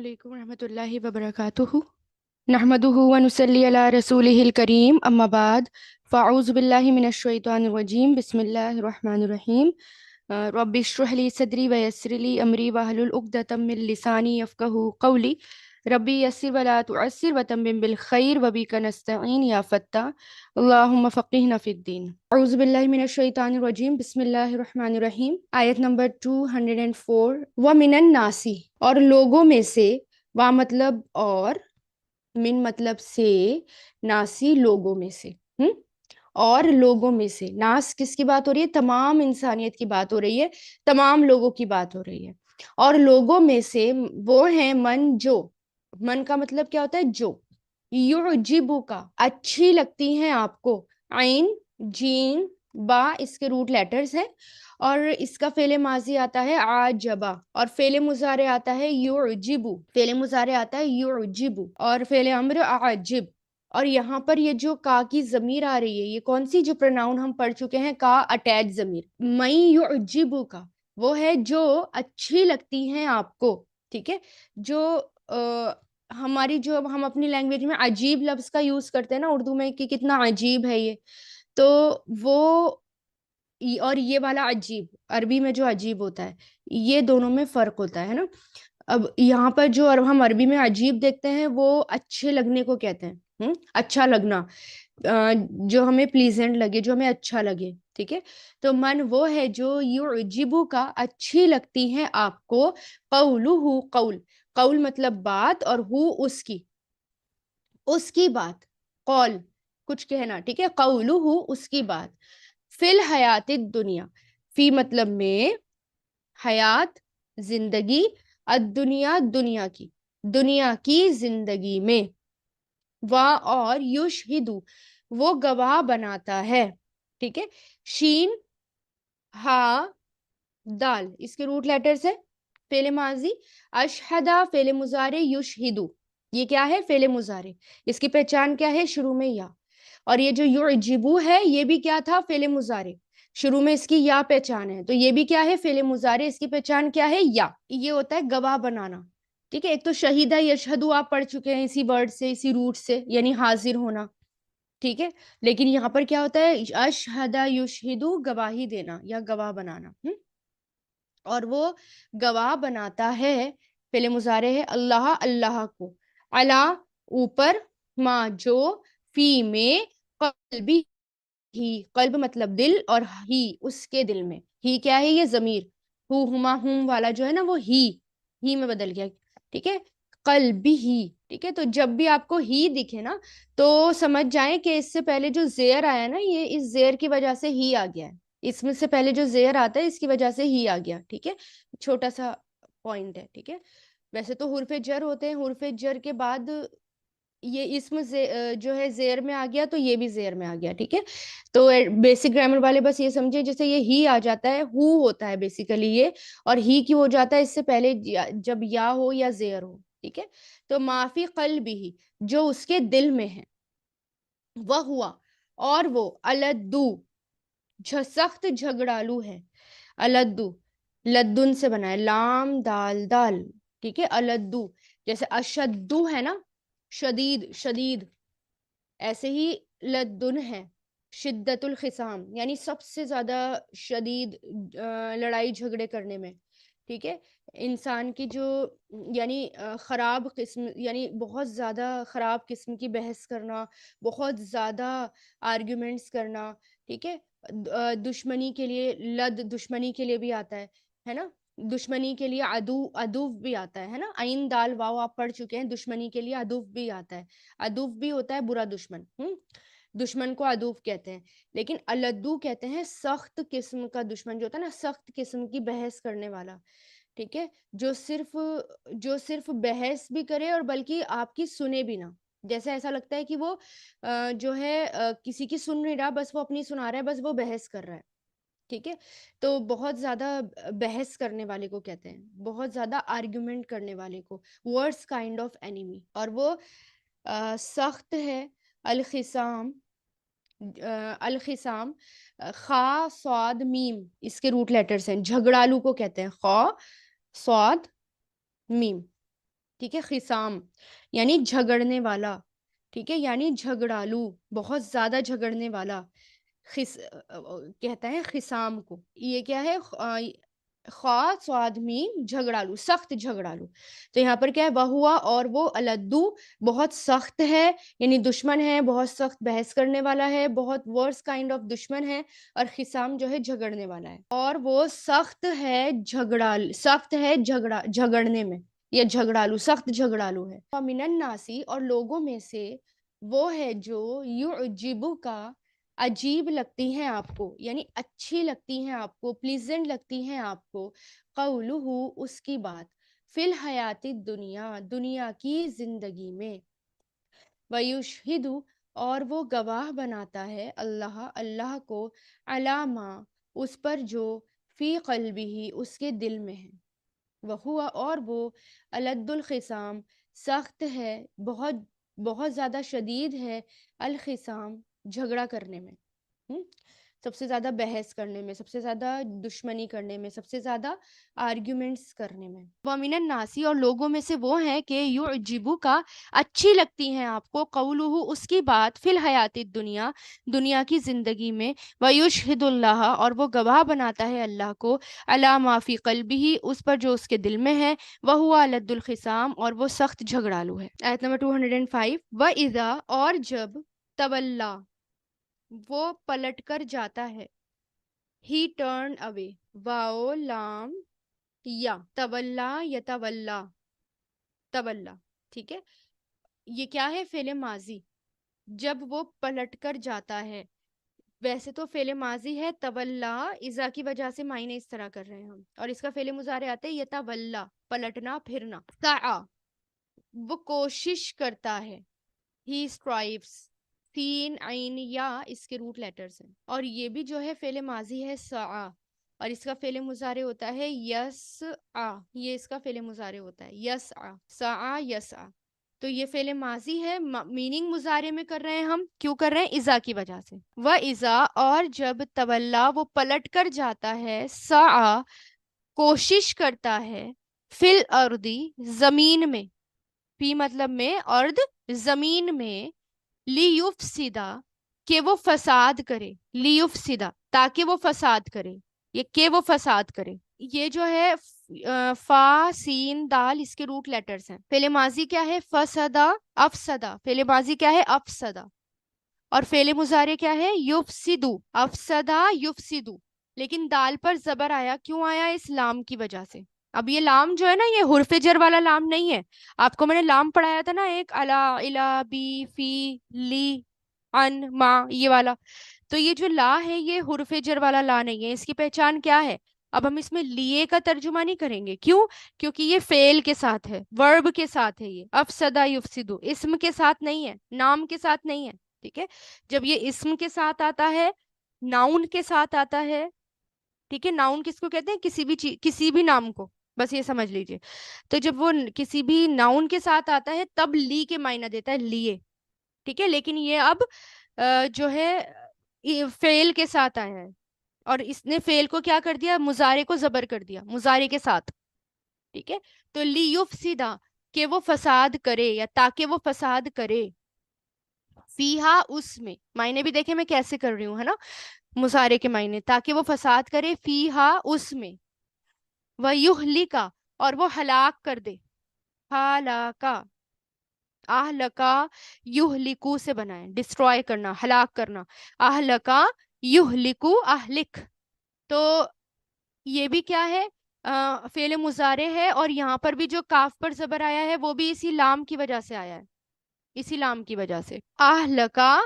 علیکم ورحمۃ اللہ وبرکاتہ نحمدہ ونصلی علی رسولہ الکریم اما بعد فاعوذ باللہ من الشیطان الرجیم بسم اللہ الرحمن الرحیم رب اشرح لی صدری ویسر لی امری واحلل عقدۃ من لسانی یفقہوا قولی ربی یسر ولا تعسر وتمم بالخیر وبک نستعین یا فتاح اللہم فقہنا فی الدین اعوذ باللہ من الشیطان الرجیم بسم اللہ الرحمن الرحیم آیت نمبر 204 ومن الناسی اور لوگوں میں سے وا مطلب اور من مطلب سے ناسی لوگوں میں سے اور لوگوں میں سے ناس کس کی بات ہو رہی ہے؟ تمام انسانیت کی بات ہو رہی ہے، تمام لوگوں کی بات ہو رہی ہے۔ اور لوگوں میں سے وہ ہیں من کا مطلب کیا ہوتا ہے؟ جو یعجبو کا اچھی لگتی ہیں آپ کو، عین جین با اس کے روٹ لیٹرز ہیں، اور اس کا فعل ماضی آتا ہے عاجبا، اور فعل مضارع آتا ہے یعجبو، فعل مضارع آتا ہے یعجبو، اور فعل امر عاجب۔ اور یہاں پر یہ جو کا کی ضمیر آ رہی ہے، یہ کون سی جو پروناؤن ہم پڑھ چکے ہیں، کا اٹیچ ضمیر، من یعجبو کا وہ ہے جو اچھی لگتی ہیں آپ کو، ٹھیک ہے؟ جو ہماری جو ہم اپنی لینگویج میں عجیب لفظ کا یوز کرتے ہیں نا اردو میں کہ کتنا عجیب ہے یہ، تو وہ اور یہ والا عجیب عربی میں جو عجیب ہوتا ہے، یہ دونوں میں فرق ہوتا ہے نا۔ اب یہاں پر جو ہم عربی میں عجیب دیکھتے ہیں وہ اچھے لگنے کو کہتے ہیں، اچھا لگنا، جو ہمیں پلیزنٹ لگے، جو ہمیں اچھا لگے، ٹھیک ہے؟ تو من وہ ہے جو یعجبو کا اچھی لگتی ہیں آپ کو، قولہ قول مطلب بات، اور اس کی بات، قول کچھ کہنا، ٹھیک ہے؟ قولہ اس کی بات، فی الحیات الدنیا، فی مطلب میں، حیات زندگی، الدنیا دنیا کی زندگی میں، اور یشہدو وہ گواہ بناتا ہے، ٹھیک ہے؟ شین ہا دال اس کے روٹ لیٹرز ہے، فعل ماضی، اشہدا فعل مضارع، یشہدو یہ کیا ہے؟ فعل مضارع، اس کی پہچان کیا ہے؟ شروع میں یا، اور یہ جو یعجبو ہے یہ بھی کیا تھا؟ فعل مضارع، شروع میں اس کی یا پہچان ہے، تو یہ بھی کیا ہے؟ فعل مضارع، اس کی پہچان کیا ہے؟ یا۔ یہ ہوتا ہے گواہ بنانا، ٹھیک ہے؟ ایک تو شہیدہ یشہدو آپ پڑھ چکے ہیں اسی ورڈ سے، اسی روٹ سے، یعنی حاضر ہونا، ٹھیک ہے؟ لیکن یہاں پر کیا ہوتا ہے؟ اشہدہ یشہدو گواہی دینا یا گواہ بنانا، اور وہ گواہ بناتا ہے، فعل مضارع ہے، اللہ کو، علا اوپر، ما جو، فی میں، قلبی ہی قلب مطلب دل، اور ہی اس کے دل میں، ہی کیا ہے؟ یہ ضمیر، ہما ہم والا جو ہے نا وہ ہی میں بدل گیا، ٹھیک ہے؟ قلبی ہی، ٹھیک ہے؟ تو جب بھی آپ کو ہی دکھے نا تو سمجھ جائیں کہ اس سے پہلے جو زیر آیا نا یہ اس زیر کی وجہ سے ہی آ گیا ہے، اس میں سے پہلے جو زیر آتا ہے اس کی وجہ سے ہی آ گیا، ٹھیک ہے؟ چھوٹا سا پوائنٹ ہے، ٹھیک ہے؟ ویسے تو حرف جر ہوتے ہیں، حرف جر کے بعد یہ اسم جو ہے زیر میں آ گیا تو یہ بھی زیر میں آ گیا، ٹھیک ہے؟ تو بیسک گرامر والے بس یہ سمجھے، جیسے یہ ہی آ جاتا ہے، ہو ہوتا ہے بیسیکلی یہ، اور ہی کیوں ہو جاتا ہے اس سے پہلے جب یا ہو یا زیر ہو، ٹھیک ہے؟ تو معافی قلبی ہی جو اس کے دل میں ہے، وہ ہوا اور وہ، الدو سخت جھگڑالو ہے، الدو لدن سے بنا ہے، لام دال، ٹھیک ہے؟ الدو جیسے اشدو ہے نا، شدید، ایسے ہی لدن ہے، شدت الخصام یعنی سب سے زیادہ شدید لڑائی جھگڑے کرنے میں، ٹھیک ہے؟ انسان کی جو یعنی خراب قسم، یعنی بہت زیادہ خراب قسم کی بحث کرنا، بہت زیادہ آرگیومنٹس کرنا، ٹھیک ہے؟ دشمنی کے لیے دشمنی کے لیے بھی آتا ہے نا؟ دشمنی کے لیے ادو بھی آتا ہے نا؟ عین دال واو آپ پڑھ چکے ہیں، دشمنی کے لیے ادوف بھی آتا ہے، ادوف بھی ہوتا ہے برا دشمن، دشمن کو ادوف کہتے ہیں، لیکن الدو کہتے ہیں سخت قسم کا دشمن، جو ہوتا ہے نا سخت قسم کی بحث کرنے والا، ٹھیک ہے؟ جو صرف بحث بھی کرے اور بلکہ آپ کی سنے بھی نہ، جیسے ایسا لگتا ہے کہ وہ جو ہے کسی کی سن نہیں رہا، بس وہ اپنی سنا رہا ہے، بس وہ بحث کر رہا ہے، ٹھیک ہے؟ تو بہت زیادہ بحث کرنے والے کو کہتے ہیں، بہت زیادہ آرگیومنٹ کرنے والے کو، ورڈز کائنڈ آف اینیمی، اور وہ سخت ہے، الخصام، الخصام خا صاد میم اس کے روٹ لیٹرز ہیں، جھگڑالو کو کہتے ہیں، خا صاد میم، ٹھیک ہے، خصام یعنی جھگڑنے والا، ٹھیک ہے، یعنی جھگڑالو، بہت زیادہ جھگڑنے والا، کہتا ہے خصام کو. یہ کیا ہے؟ خاص آدمی جھگڑالو، سخت جھگڑالو. تو یہاں پر کیا ہے؟ وہ ہوا، اور وہ الدو بہت سخت ہے، یعنی دشمن ہے، بہت سخت بحث کرنے والا ہے، بہت ورس کائنڈ آف دشمن ہے. اور خصام جو ہے جھگڑنے والا ہے، اور وہ سخت ہے جھگڑنے میں، یا جھگڑالو، سخت جھگڑالو ہے. وَمِنَ النَّاسِ اور لوگوں میں سے وہ ہے جو یعجبو کا عجیب لگتی ہیں آپ کو، یعنی اچھی لگتی ہیں آپ کو، پلیزنٹ لگتی ہیں آپ کو، قولہ اس کی بات، فی الحیات الدنیا دنیا کی زندگی میں، ویشہد اور وہ گواہ بناتا ہے اللہ کو، علامہ اس پر جو فی قلبہ اس کے دل میں ہے، وہ اور وہ الد الخصام سخت ہے، بہت بہت زیادہ شدید ہے، الخصام جھگڑا کرنے میں، ہم؟ سب سے زیادہ بحث کرنے میں، سب سے زیادہ دشمنی کرنے میں، سب سے زیادہ آرگیومنٹس کرنے میں. وَمِنَ النَّاسِ اور لوگوں میں سے وہ ہیں کہ یعجبو کا اچھی لگتی ہیں آپ کو، قولہ اس کی بات، فی الحیات الدنیا دنیا کی زندگی میں، ویشہد اللہ اور وہ گواہ بناتا ہے اللہ کو، علی ما فی قلبہ اس پر جو اس کے دل میں ہے، وہو الد الخصام اور وہ سخت جھگڑالو ہے. آیت نمبر 205. وَإِذَا اور جب تولا وہ پلٹ کر جاتا ہے، ہی ٹرن اوے، واو لام یا، تولا یتولا، تولا، ٹھیک ہے. یہ کیا ہے؟ فعل ماضی. جب وہ پلٹ کر جاتا ہے، ویسے تو فعل ماضی ہے، تولا اذا کی وجہ سے معنی اس طرح کر رہے ہیں ہم، اور اس کا فعل مضارع آتا ہے یتولا، پلٹنا پھرنا. سعی وہ کوشش کرتا ہے، ہی اسٹرائیوس، سین عین یا اس کے روٹ لیٹرز ہیں. اور یہ بھی جو ہے فعل ماضی ہے سعی، اور اس کا فعل مضارع ہوتا ہے یسعی، یہ اس کا فعل مضارع ہوتا ہے یسعی، سعی یسعی. تو یہ فعل ماضی ہے، میننگ مضارع میں کر رہے ہیں ہم، کیوں کر رہے ہیں؟ اذا کی وجہ سے. وَإِذَا اور جب تولا وہ پلٹ کر جاتا ہے، سعی کوشش کرتا ہے، فی الارض زمین میں، فی مطلب میں، ارض زمین میں، لیفسدا کہ وہ فساد کرے، لیفسدا تاکہ وہ فساد کرے، یہ کہ وہ فساد کرے. یہ جو ہے فا سین دال اس کے روٹ لیٹرز ہیں. فعل ماضی کیا ہے؟ فسدا، افسدا. فعل ماضی کیا ہے؟ افسدا. اور فعل مضارع کیا ہے؟ یفسدو، افسدا یفسدو. لیکن دال پر زبر آیا، کیوں آیا؟ اس لام کی وجہ سے. اب یہ لام جو ہے نا، یہ حرف جر والا لام نہیں ہے. آپ کو میں نے لام پڑھایا تھا نا، ایک الا، الا، بی، فی، لی، ان، ما، یہ والا. تو یہ جو لا ہے، یہ حرف جر والا لا نہیں ہے. اس کی پہچان کیا ہے؟ اب ہم اس میں لیے کا ترجمہ نہیں کریں گے. کیوں؟ کیونکہ یہ فعل کے ساتھ ہے، ورب کے ساتھ ہے. یہ افسدا یفسدو اسم کے ساتھ نہیں ہے، نام کے ساتھ نہیں ہے. ٹھیک ہے، جب یہ اسم کے ساتھ آتا ہے، ناؤن کے ساتھ آتا ہے، ٹھیک ہے، ناؤن کس کو کہتے ہیں؟ کسی بھی چیز، کسی بھی نام کو، بس یہ سمجھ لیجئے. تو جب وہ کسی بھی ناؤن کے ساتھ آتا ہے، تب لی کے معنی دیتا ہے، لیے. ٹھیک ہے، لیکن یہ اب جو ہے فعل کے ساتھ آیا ہے، اور اس نے فعل کو کیا کر دیا؟ مضارع کو زبر کر دیا، مضارع کے ساتھ. ٹھیک ہے، تو لیفسدا کہ وہ فساد کرے، یا تاکہ وہ فساد کرے، فیہا اس میں. معنی بھی دیکھیں میں کیسے کر رہی ہوں، ہے نا، مضارع کے معنی، تاکہ وہ فساد کرے، فیہا اس میں، ویہلکا اور وہ ہلاک کر دے، ہلاکا، اہلکا یہلکو سے بنائیں، ڈسٹروائے کرنا، ہلاک کرنا، اہلکا یہلکو، اہلک. تو یہ بھی کیا ہے؟ فعل مضارع ہے، اور یہاں پر بھی جو کاف پر زبر آیا ہے وہ بھی اسی لام کی وجہ سے آیا ہے، اسی لام کی وجہ سے. اہلکا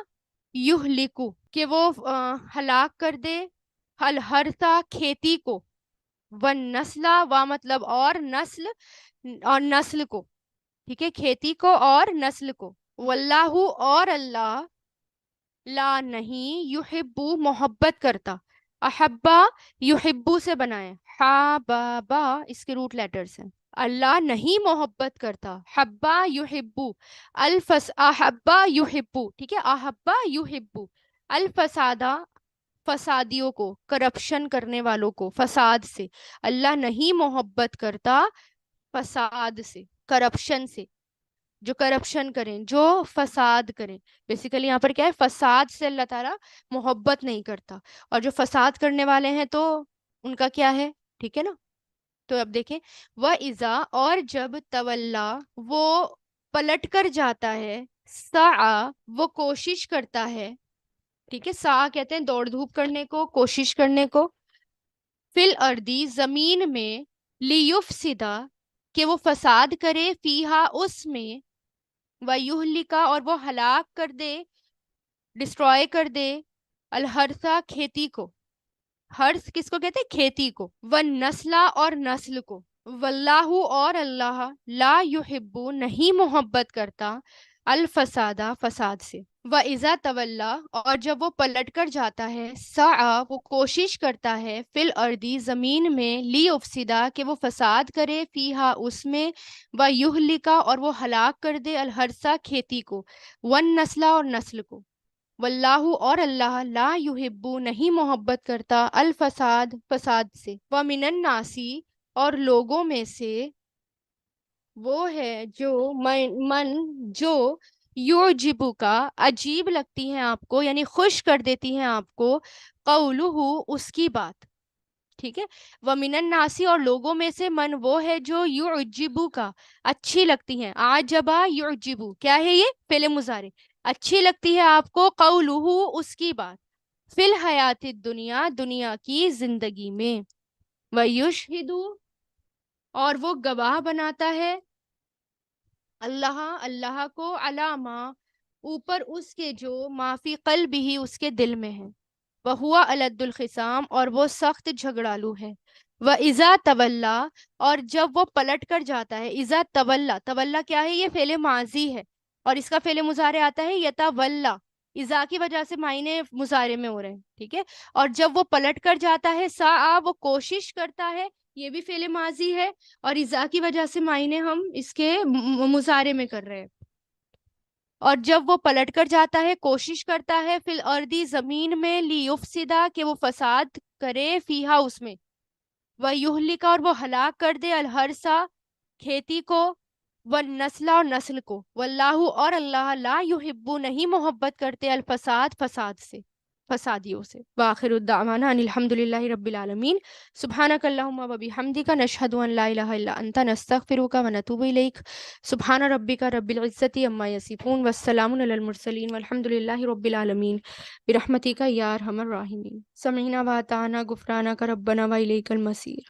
یہلکو کہ وہ ہلاک کر دے، الحرثا کھیتی کو، والنسل و مطلب اور، نسل اور نسل کو. ٹھیک ہے، کھیتی کو اور نسل کو. واللہ اور اللہ، لا نہیں، یحبو محبت کرتا، احبا یحبو سے بنائیں، حبابا اس کے روٹ لیٹرز ہیں. اللہ نہیں محبت کرتا، حبا یحبو، احبا یحبو. ٹھیک ہے، احبا یحبو الفسادہ فسادیوں کو، کرپشن کرنے والوں کو، فساد سے. اللہ نہیں محبت کرتا فساد سے. کرپشن سے، جو کرپشن کریں، جو فساد کریں. بیسیکلی یہاں پر کیا ہے، فساد سے اللہ تعالیٰ محبت نہیں کرتا، اور جو فساد کرنے والے ہیں تو ان کا کیا ہے، ٹھیک ہے نا. تو اب دیکھیں، وہ ایزا، اور جب تولا، وہ پلٹ کر جاتا ہے، سعی، وہ کوشش کرتا ہے، ٹھیک ہے، سا کہتے ہیں دوڑ دھوپ کرنے کو، کوشش کرنے کو، فی الارضی، زمین میں، لیفسدا، کہ وہ فساد کرے، فیہا، اس میں، ویہلکا، اور وہ ہلاک کر دے، ڈسٹروائے کر دے، الحرثا، کھیتی کو. ہرس کس کو کہتے ہیں، کھیتی کو. والنسلہ، اور نسل کو. واللہ، اور اللہ، لا یحب، نہیں محبت کرتا، الفسادہ، فساد سے. وَإِذَا تَوَلَّى، اور جب وہ پلٹ کر جاتا ہے، سعی، وہ کوشش کرتا ہے، فی الارضی، زمین میں، لیفسدا، کہ وہ فساد کرے، فیہا، اس میں، ویہلکا، اور وہ ہلاک کر دے، الحرثا، کھیتی کو، والنسلہ، اور نسل کو. واللہ، اور اللہ، لا یحب، نہیں محبت کرتا، الفساد، فساد سے. ومن الناسی، اور لوگوں میں سے، وہ ہے جو من جو یعجبو کا، عجیب لگتی ہیں آپ کو، یعنی خوش کر دیتی ہیں آپ کو، قولہ، اس کی بات، ٹھیک ہے. ومن الناسی، اور لوگوں میں سے، من، وہ ہے جو یعجبو کا، اچھی لگتی ہیں. عجبا یعجبو، کیا ہے یہ، فعل مضارع. اچھی لگتی ہے آپ کو، قولہ، اس کی بات، فی الحیات الدنیا، دنیا کی زندگی میں. ویشہد، اور وہ گواہ بناتا ہے، اللہ، اللہ کو، علامہ، اوپر اس کے، جو معافی قلب ہی، اس کے دل میں ہے. وہوا الد الخصام، اور وہ سخت جھگڑالو ہے. وَإِذَا تَوَلَّى، اور جب وہ پلٹ کر جاتا ہے. اذا تولا، تولا کیا ہے، یہ فعل ماضی ہے، اور اس کا فعل مضارع آتا ہے یتولا. اذا کی وجہ سے معنی مضارع میں ہو رہے ہیں، ٹھیک ہے. اور جب وہ پلٹ کر جاتا ہے، سعی، وہ کوشش کرتا ہے، یہ بھی فعل ماضی ہے، اور اذا کی وجہ سے معنی ہم اس کے مضارع میں کر رہے ہیں. اور جب وہ پلٹ کر جاتا ہے، کوشش کرتا ہے، فی الارضی، زمین میں، لیفسدا، کہ وہ فساد کرے، فیہا، اس میں، ویہلکا، اور وہ ہلاک کر دے، الحرثا، کھیتی کو، والنسل، اور نسل کو. واللہ، اور اللہ، لا یحب، نہیں محبت کرتے، الفساد، فساد سے، فسادیوں سے. وآخر الدعوانا ان الحمد للہ رب العالمین. سبحانک اللہم و بحمدک، نشہد ان لا الہ الا انت، نستغفرک و نتوب الیک. سبحان ربک رب العزت عما یصفون، والسلام علی المرسلین، والحمد للہ رب العالمین، برحمتک یا ارحم الراحمین. سمعنا و اطعنا، غفرانک ربنا و الیک المصیر.